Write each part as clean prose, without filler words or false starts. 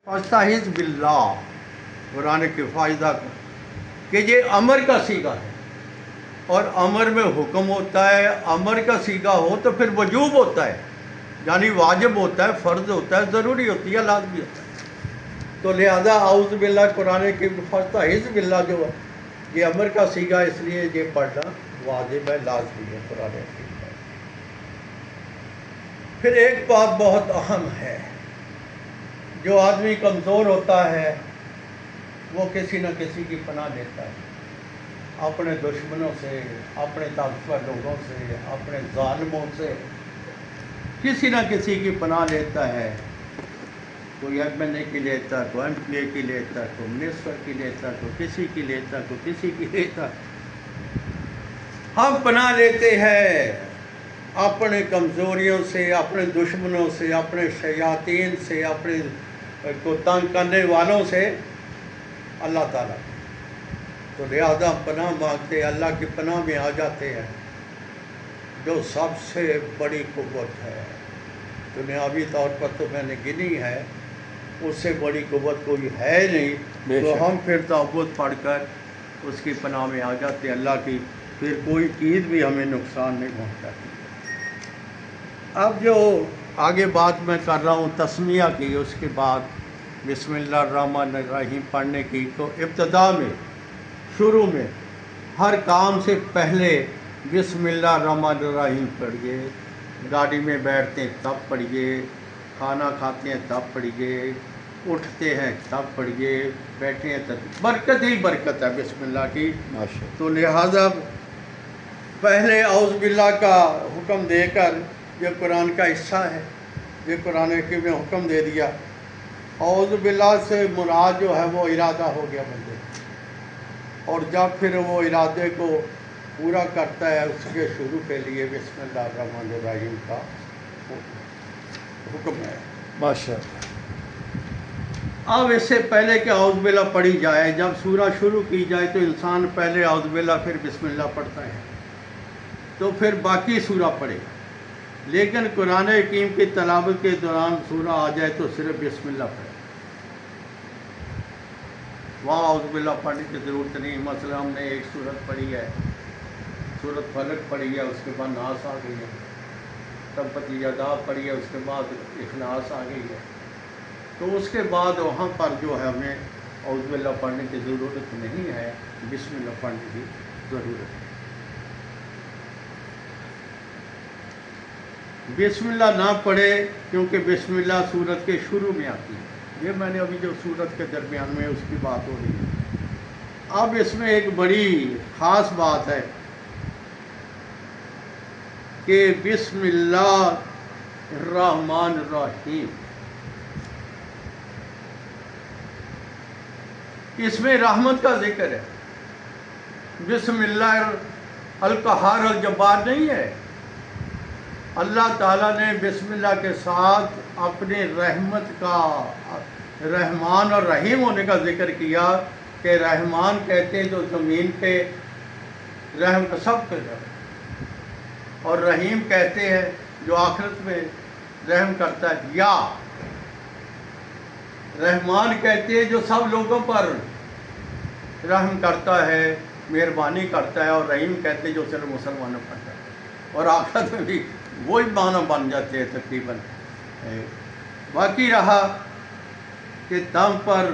फस्तहिज़ बिल्लाह कुरान के फ़ायदा कि ये अमर का सीगा है और अमर में हुक्म होता है। अमर का सीगा हो तो फिर वजूब होता है, यानी वाजिब होता है, फ़र्ज होता है, ज़रूरी होती है, लाज़मी होता है। तो लिहाजा आउज़ बिल्लाह कुरान के फस्तहिज़ बिल्लाह जो है ये अमर का सीगा, इसलिए ये पढ़ना वाजिब है, लाज़मी है कुरान के। फिर एक बात बहुत अहम है, जो आदमी कमज़ोर होता है वो किसी न किसी की पनाह लेता है, अपने दुश्मनों से, अपने ताकतवर लोगों से, अपने ज़ालिमों से किसी न किसी की पनाह लेता है। कोई एमएलए की लेता, कोई एमपीए की लेता, कोई मिनिस्टर की लेता, कोई किसी की लेता, कोई किसी की लेता। हम पनाह लेते हैं अपने कमज़ोरियों से, अपने दुश्मनों से, अपने शयातीन से, अपने को तंग करने वालों से, अल्लाह ताला। तो लिहाजा हम पनाह मांगते, अल्लाह की पनाह में आ जाते हैं, जो सबसे बड़ी कुव्वत है। दुनियावी तौर पर तो मैंने गिनी है, उससे बड़ी कुव्वत कोई है नहीं। तो हम फिर तअव्वुज़ पढ़कर उसकी पनाह में आ जाते हैं अल्लाह की, फिर कोई चीज़ भी हमें नुकसान नहीं पहुँचाती। अब जो आगे बात मैं कर रहा हूँ तस्मिया की, उसके बाद बिस्मिल्लाहिर्रहमानिर्रहीम पढ़ने की, तो इब्तिदा में, शुरू में हर काम से पहले बिस्मिल्लाहिर्रहमानिर्रहीम पढ़िए। गाड़ी में बैठते हैं तब पढ़िए, खाना खाते हैं तब पढ़िए, उठते हैं तब पढ़िए, बैठे हैं तब। बरकत ही बरकत है बिस्मिल्लाह की। तो लिहाजा पहले औज़ बिल्लाह का हुक्म देकर, ये कुरान का हिस्सा है, ये कुरान के में हुक्म दे दिया। औज़ बिल्लाह से मुराद जो है वो इरादा हो गया बंदे, और जब फिर वो इरादे को पूरा करता है, उसके शुरू के लिए बिस्मिल्लाहिर्रहमानिर्रहीम का हुक्म है। माशाअल्लाह। अब इससे पहले कि औज़ बिल्लाह पढ़ी जाए, जब सूरा शुरू की जाए तो इंसान पहले औज़ बिल्लाह फिर बिस्मिल्लाह पढ़ता है, तो फिर बाकी सूरा पढ़ेगा। लेकिन कुरान हकीम की तलावत के दौरान सूरा आ जाए तो सिर्फ बिस्मिल्लाह पढ़े, वहाँ औज़ बिल्लाह पढ़ने की ज़रूरत नहीं। मसला हमने एक सूरत पढ़ी है, सूरत फलक पढ़ी है, उसके बाद नास आ गई है, तब्बत यदा पढ़ी है, उसके बाद इखलास आ गई है, तो उसके बाद वहाँ पर जो है हमें औज़ बिल्लाह पढ़ने की ज़रूरत नहीं है, बिस्मिल्लाह पढ़ने की ज़रूरत है। बिस्मिल्लाह ना पढ़े क्योंकि बिस्मिल्लाह सूरत के शुरू में आती है। ये मैंने अभी जो सूरत के दरमियान में उसकी बात हो रही है। अब इसमें एक बड़ी ख़ास बात है कि बिस्मिल्लाहिर्रहमानिर्रहीम, इसमें रहमत का जिक्र है। बिस्मिल्लाह अल-क़हार अल-जब्बार नहीं है। अल्लाह ताला ने बिस्मिल्लाह के साथ अपनी रहमत का, रहमान और रहीम होने का जिक्र किया कि रहमान कहते हैं जो ज़मीन पे रहम का सब कर रहा है, और रहीम कहते हैं जो आखिरत में रहम करता है। या रहमान कहते हैं जो सब लोगों पर रहम करता है, मेहरबानी करता है, और रहीम कहते हैं जो सिर्फ मुसलमानों पर करता है। और आखिरत में भी वही माना बन जाते हैं तकरीबन। बाकी रहा कि दम पर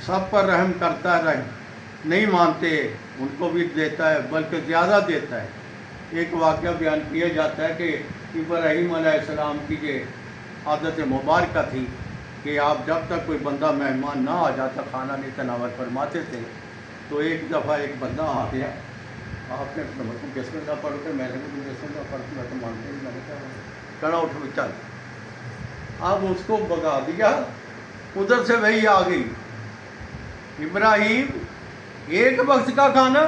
सब पर रहम करता है, नहीं मानते उनको भी देता है, बल्कि ज़्यादा देता है। एक वाक़या बयान किया जाता है कि इब्राहीम अलैहिस्सलाम की ये आदत मुबारक थी कि आप जब तक कोई बंदा मेहमान ना आ जाता खाना नहीं तनावर फरमाते थे। तो एक दफ़ा एक बंदा आ गया, आपने बिस्मिल्लाह पढ़ के, मैंने भी बिस्मिल्लाह पढ़ के, मैं तो मानते ही, मैंने क्या कड़ा उठ चल। अब उसको भगा दिया, उधर से वही आ गई, इब्राहीम एक वक्त का खाना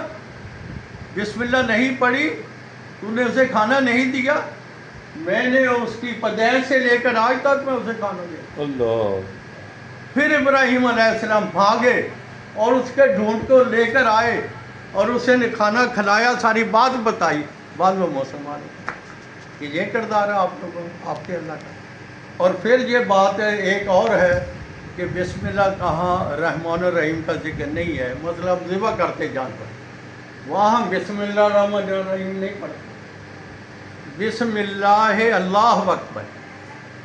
बिस्मिल्लाह नहीं पढ़ी, तूने उसे खाना नहीं दिया, मैंने उसकी पैदाइश से लेकर आज तक मैं उसे खाना दिया। अल्लाह। फिर इब्राहीम अलैहिस्सलाम भागे और उसके ढूंढ को लेकर आए और उसे खाना खिलाया, सारी बात बताई। बाद में मुसलमान कि ये किरदार है आप लोगों, आपके अल्लाह का। और फिर ये बात है एक और है کہ بسم اللہ کہاں رحمان الرحیم کا ذکر نہیں ہے، مطلب ذبح کرتے جانور، وہاں بسم اللہ الرحمن الرحیم نہیں پڑھتے، بسم اللہ اللہ اکبر،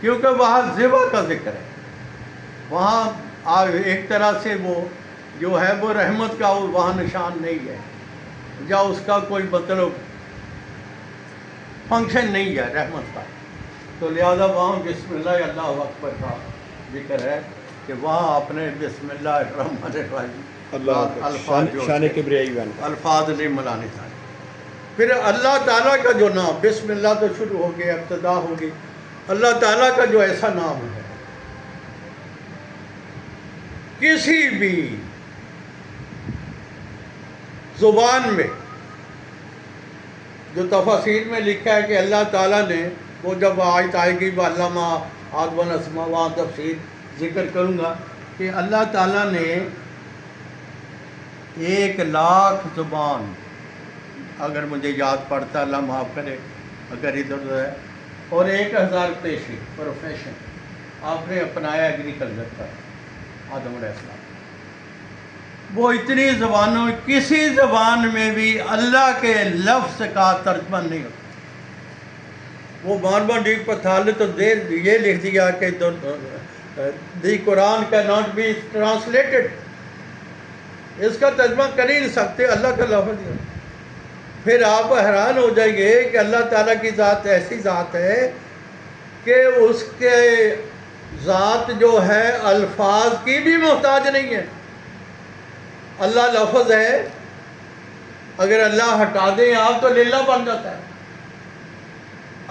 کیونکہ وہاں ذبح کا ذکر ہے، وہاں ایک طرح سے وہ جو ہے وہ رحمت کا وہاں نشان نہیں ہے، یا اس کا کوئی مطلب فنکشن نہیں ہے رحمت کا، تو لہذا وہاں بسم اللہ اللہ اکبر کا ذکر ہے کہ وہاں اپنے بسم اللہ الرحمن الرحیم الفاظ نہیں ملانے چاہیے۔ پھر اللہ تعالیٰ کا جو نام، بسم اللہ تو شروع ہو گیا، ابتدا ہوگی، اللہ تعالیٰ کا جو ایسا نام ہے کسی بھی زبان میں، جو تفاسیر میں لکھا ہے کہ اللہ تعالیٰ نے، وہ جب آیت آئے گی وَعَلَّمَ آدَمَ الْأَسْمَاءَ وہاں تفسیر ذکر کروں گا کہ اللہ تعالیٰ نے 1,00,000 زبان، اگر مجھے یاد پڑتا اللہ معاف کرے اگر ادھر ادھر ہے، اور 1,000 پیشے پروفیشن آپ نے اپنایا ایگریکلچر کا، آدم علیہ السلام۔ وہ اتنی زبانوں، کسی زبان میں بھی اللہ کے لفظ کا ترجمہ نہیں ہوتا۔ وہ بار ڈیپ پر تھا تو یہ لکھ دیا کہ دی قرآن کا ناٹ بی ٹرانسلیٹڈ، اس کا ترجمہ کر ہی نہیں سکتے، اللہ کا لفظ ہے۔ پھر آپ حیران ہو جائیں گے کہ اللہ تعالیٰ کی ذات ایسی ذات ہے کہ اس کے ذات جو ہے الفاظ کی بھی محتاج نہیں ہے۔ اللہ لفظ ہے، اگر اللہ ہٹا دیں آپ تو لیلہ بن جاتا ہے،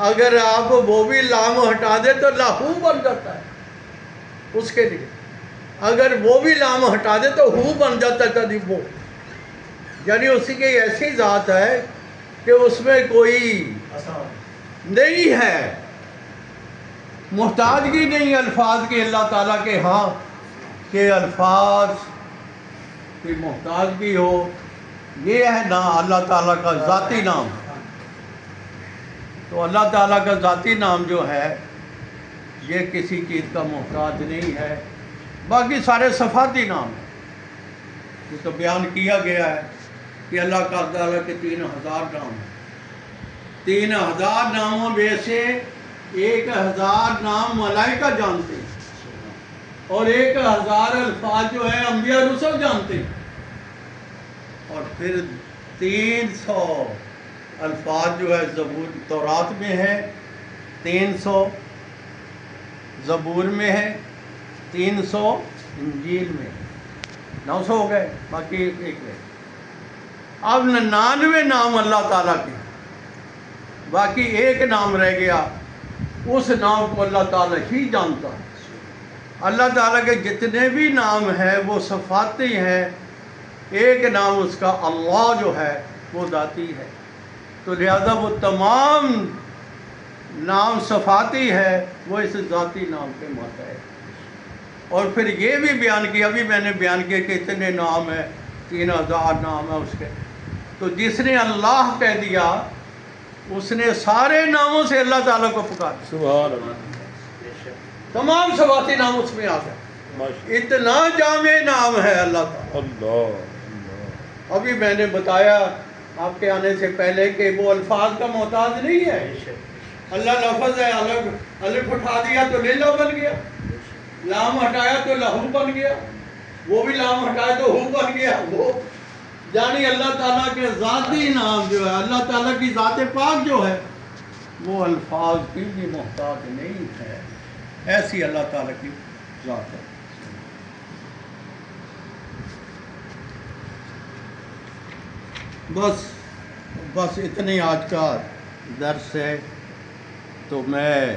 اگر آپ وہ بھی لام ہٹا دیں تو لاہو بن جاتا ہے اس کے لیے، اگر وہ بھی لام ہٹا دیں تو ہو بن جاتا ہے کبھی وہ، یعنی اسی کی ایسی ذات ہے کہ اس میں کوئی نہیں ہے، محتاجگی نہیں الفاظ کی اللہ تعالیٰ کے ہاں کہ الفاظ کی محتاجگی ہو، یہ ہے نا اللہ تعالیٰ کا ذاتی نام۔ تو اللہ تعالیٰ کا ذاتی نام جو ہے یہ کسی چیز کا محتاج نہیں ہے، باقی سارے صفاتی نام ہیں، یہ تو بیان کیا گیا ہے کہ اللہ کا تعالیٰ کے 3,000 نام ہیں، 3,000 ناموں میں سے 1,000 نام ملائکہ جانتے ہیں، اور 1,000 الفاظ جو ہیں انبیاء رسل جانتے ہیں، اور پھر 300 الفاظ جو ہے زبور تورات میں ہے، 300 زبور میں ہے، 300 انجیل میں، 900 ہو گئے، باقی ایک ہے۔ اب 99 نام اللہ تعالیٰ کے، باقی ایک نام رہ گیا، اس نام کو اللہ تعالیٰ ہی جانتا ہے۔ اللہ تعالیٰ کے جتنے بھی نام ہیں وہ صفاتی ہیں، ایک نام اس کا اللہ جو ہے وہ ذاتی ہے، تو لہذا وہ تمام نام صفاتی ہے، وہ اس ذاتی نام کے ماتحت۔ اور پھر یہ بھی بیان کیا، ابھی میں نے بیان کیا کہ اتنے نام ہیں، 3,000 نام ہیں اس کے، تو جس نے اللہ کہہ دیا اس نے سارے ناموں سے اللہ تعالیٰ کو پکارا، سبحان اللہ، تمام صفاتی نام اس میں آ گئے، اتنا جامع نام ہے اللہ تعالیٰ۔ اللہ، ابھی میں نے بتایا آپ کے آنے سے پہلے کہ وہ الفاظ کا محتاج نہیں ہے، اللہ لفظ ہے، الف اٹھا دیا تو لیلہ بن گیا، لام ہٹایا تو لہو بن گیا، وہ بھی لام ہٹایا تو ہو بن گیا، وہ یعنی اللہ تعالیٰ کے ذاتی نام جو ہے، اللہ تعالیٰ کی ذات پاک جو ہے وہ الفاظ کی بھی محتاج نہیں ہے، ایسی اللہ تعالیٰ کی ذات ہے۔ بس اتنی آج کا درس ہے، تو میں